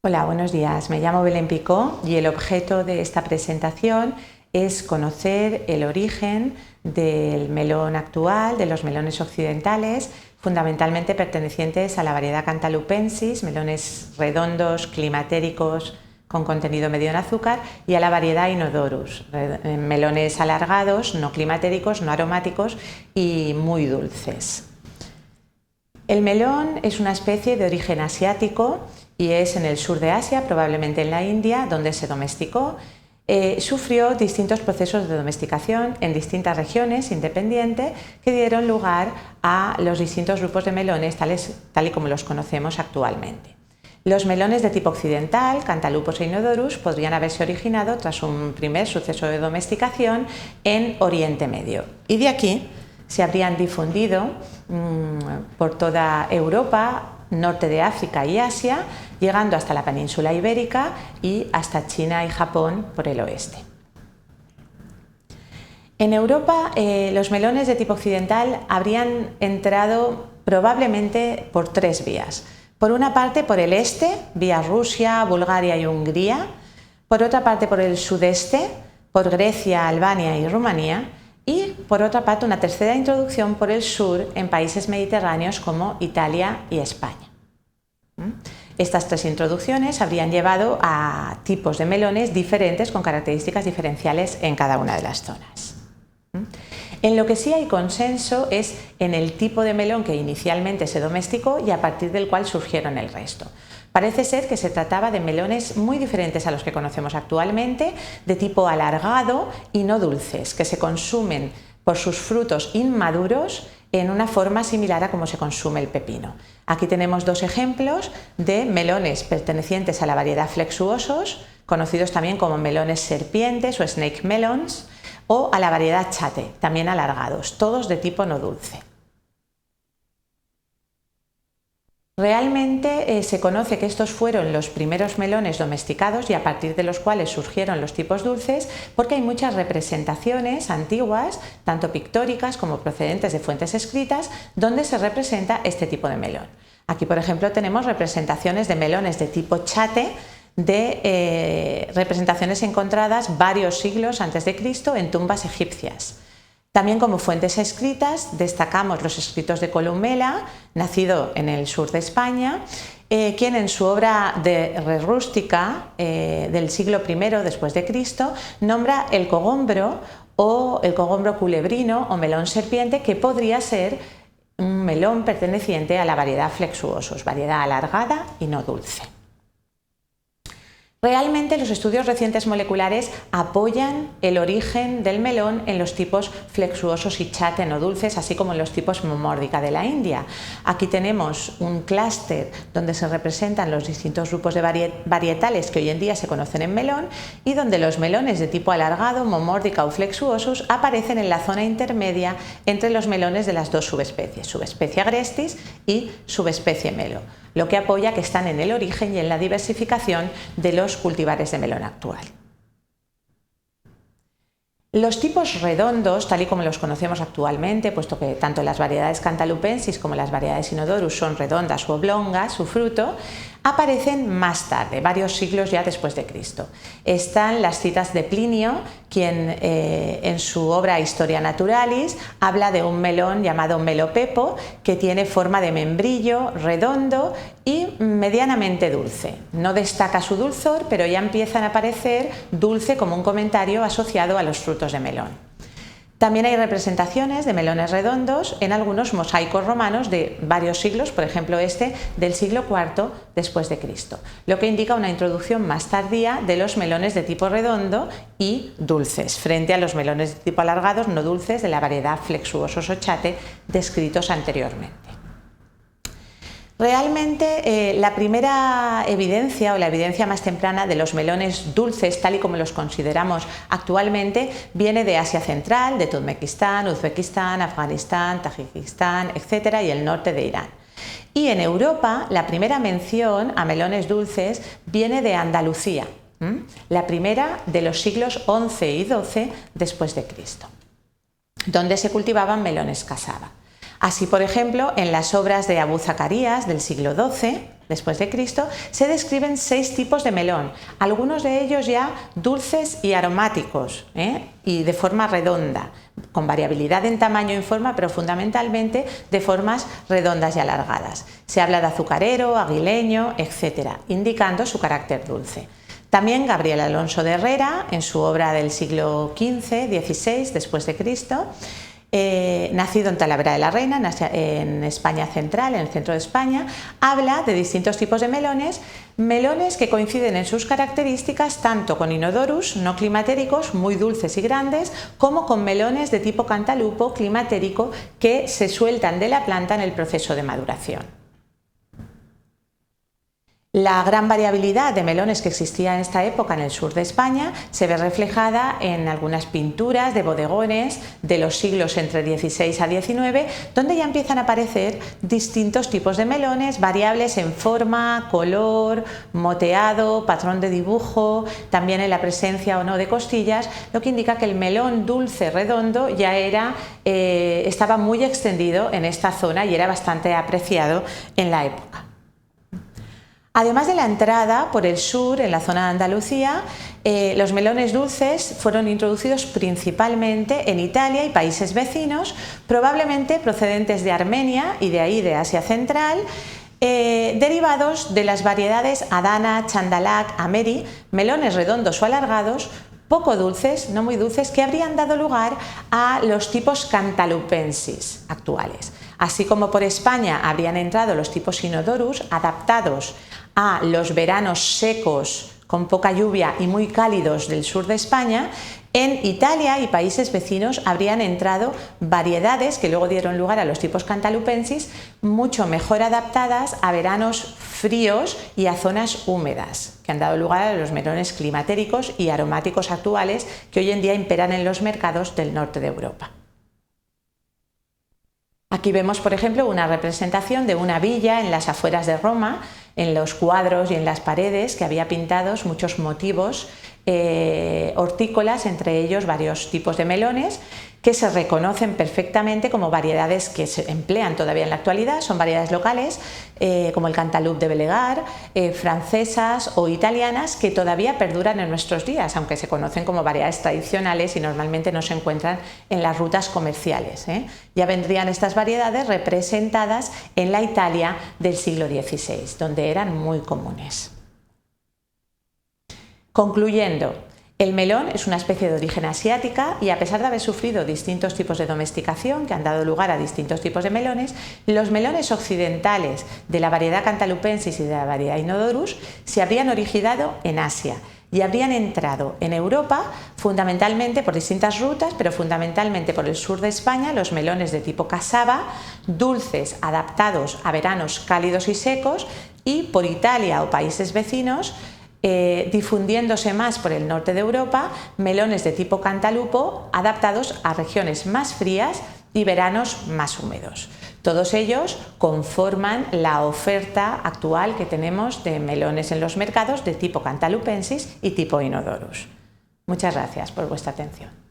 Hola, buenos días. Me llamo Belén Picó y el objeto de esta presentación es conocer el origen del melón actual, de los melones occidentales, fundamentalmente pertenecientes a la variedad Cantalupensis, melones redondos, climatéricos, con contenido medio en azúcar, y a la variedad Inodorus, melones alargados, no climatéricos, no aromáticos y muy dulces. El melón es una especie de origen asiático y es en el sur de Asia, probablemente en la India, donde se domesticó. Sufrió distintos procesos de domesticación en distintas regiones independientes que dieron lugar a los distintos grupos de melones tal y como los conocemos actualmente. Los melones de tipo occidental, Cantalupos e Inodorus, podrían haberse originado tras un primer suceso de domesticación en Oriente Medio, y de aquí se habrían difundido por toda Europa, norte de África y Asia, llegando hasta la península ibérica y hasta China y Japón por el oeste. En Europa, los melones de tipo occidental habrían entrado probablemente por tres vías. Por una parte, por el este, vía Rusia, Bulgaria y Hungría. Por otra parte, por el sudeste, por Grecia, Albania y Rumanía. Y por otra parte, una tercera introducción por el sur en países mediterráneos como Italia y España. Estas tres introducciones habrían llevado a tipos de melones diferentes con características diferenciales en cada una de las zonas. En lo que sí hay consenso es en el tipo de melón que inicialmente se domesticó y a partir del cual surgieron el resto. Parece ser que se trataba de melones muy diferentes a los que conocemos actualmente, de tipo alargado y no dulces, que se consumen por sus frutos inmaduros en una forma similar a como se consume el pepino. Aquí tenemos dos ejemplos de melones pertenecientes a la variedad Flexuosos, conocidos también como melones serpientes o snake melons, o a la variedad Chate, también alargados, todos de tipo no dulce. Realmente se conoce que estos fueron los primeros melones domesticados y a partir de los cuales surgieron los tipos dulces, porque hay muchas representaciones antiguas, tanto pictóricas como procedentes de fuentes escritas, donde se representa este tipo de melón. Aquí, por ejemplo, tenemos representaciones de melones de tipo Chate, de representaciones encontradas varios siglos antes de Cristo en tumbas egipcias. También como fuentes escritas destacamos los escritos de Columela, nacido en el sur de España, quien en su obra de Re Rustica del siglo I después de Cristo nombra el cogombro o el cogombro culebrino o melón serpiente, que podría ser un melón perteneciente a la variedad Flexuosos, variedad alargada y no dulce. Realmente los estudios recientes moleculares apoyan el origen del melón en los tipos Flexuosos y Chate no dulces, así como en los tipos Momórdica de la India. Aquí tenemos un clúster donde se representan los distintos grupos de varietales que hoy en día se conocen en melón y donde los melones de tipo alargado, Momórdica o Flexuosos aparecen en la zona intermedia entre los melones de las dos subespecies, subespecie agrestis y subespecie melo, lo que apoya que están en el origen y en la diversificación de los cultivares de melón actual. Los tipos redondos, tal y como los conocemos actualmente, puesto que tanto las variedades Cantalupensis como las variedades Inodorus son redondas u oblongas, su fruto, aparecen más tarde, varios siglos ya después de Cristo. Están las citas de Plinio, quien en su obra Historia Naturalis habla de un melón llamado melopepo, que tiene forma de membrillo, redondo y medianamente dulce. No destaca su dulzor, pero ya empiezan a aparecer dulce como un comentario asociado a los frutos de melón. También hay representaciones de melones redondos en algunos mosaicos romanos de varios siglos, por ejemplo este del siglo IV después de Cristo, lo que indica una introducción más tardía de los melones de tipo redondo y dulces, frente a los melones de tipo alargados no dulces de la variedad Flexuosos o Chate descritos anteriormente. Realmente la primera evidencia o la evidencia más temprana de los melones dulces, tal y como los consideramos actualmente, viene de Asia Central, de Turkmenistán, Uzbekistán, Afganistán, Tayikistán, etc. y el norte de Irán. Y en Europa la primera mención a melones dulces viene de Andalucía, la primera de los siglos XI y XII después de Cristo, donde se cultivaban melones casaba. Así, por ejemplo, en las obras de Abu Zacarías del siglo XII después de Cristo se describen 6 tipos de melón, algunos de ellos ya dulces y aromáticos, y de forma redonda, con variabilidad en tamaño y en forma, pero fundamentalmente de formas redondas y alargadas. Se habla de azucarero, aguileño, etc., indicando su carácter dulce. También Gabriel Alonso de Herrera, en su obra del siglo XV-XVI después de Cristo, nacido en Talavera de la Reina, en España central, en el centro de España, habla de distintos tipos de melones que coinciden en sus características tanto con inodorus no climatéricos muy dulces y grandes, como con melones de tipo cantalupo climatérico que se sueltan de la planta en el proceso de maduración. La gran variabilidad de melones que existía en esta época en el sur de España se ve reflejada en algunas pinturas de bodegones de los siglos entre XVI a XIX, donde ya empiezan a aparecer distintos tipos de melones variables en forma, color, moteado, patrón de dibujo, también en la presencia o no de costillas, lo que indica que el melón dulce redondo ya estaba muy extendido en esta zona y era bastante apreciado en la época. Además de la entrada por el sur, en la zona de Andalucía, los melones dulces fueron introducidos principalmente en Italia y países vecinos, probablemente procedentes de Armenia y de ahí de Asia Central, derivados de las variedades Adana, Chandalak, Ameri, melones redondos o alargados, poco dulces, no muy dulces, que habrían dado lugar a los tipos cantalupensis actuales. Así como por España habrían entrado los tipos inodorus, adaptados a los veranos secos con poca lluvia y muy cálidos del sur de España, en Italia y países vecinos habrían entrado variedades que luego dieron lugar a los tipos cantalupensis mucho mejor adaptadas a veranos fríos y a zonas húmedas, que han dado lugar a los melones climatéricos y aromáticos actuales que hoy en día imperan en los mercados del norte de Europa. Aquí vemos, por ejemplo, una representación de una villa en las afueras de Roma, en los cuadros y en las paredes que había pintados muchos motivos hortícolas, entre ellos varios tipos de melones que se reconocen perfectamente como variedades que se emplean todavía en la actualidad. Son variedades locales como el Cantaloupe de Bellegar, francesas o italianas, que todavía perduran en nuestros días, aunque se conocen como variedades tradicionales y normalmente no se encuentran en las rutas comerciales. Ya vendrían estas variedades representadas en la Italia del siglo XVI, donde eran muy comunes. Concluyendo, el melón es una especie de origen asiática y, a pesar de haber sufrido distintos tipos de domesticación que han dado lugar a distintos tipos de melones, los melones occidentales de la variedad cantalupensis y de la variedad inodorus se habrían originado en Asia y habrían entrado en Europa fundamentalmente por distintas rutas, pero fundamentalmente por el sur de España, los melones de tipo cassava, dulces adaptados a veranos cálidos y secos, y por Italia o países vecinos, difundiéndose más por el norte de Europa, melones de tipo cantalupo adaptados a regiones más frías y veranos más húmedos. Todos ellos conforman la oferta actual que tenemos de melones en los mercados de tipo cantalupensis y tipo inodorus. Muchas gracias por vuestra atención.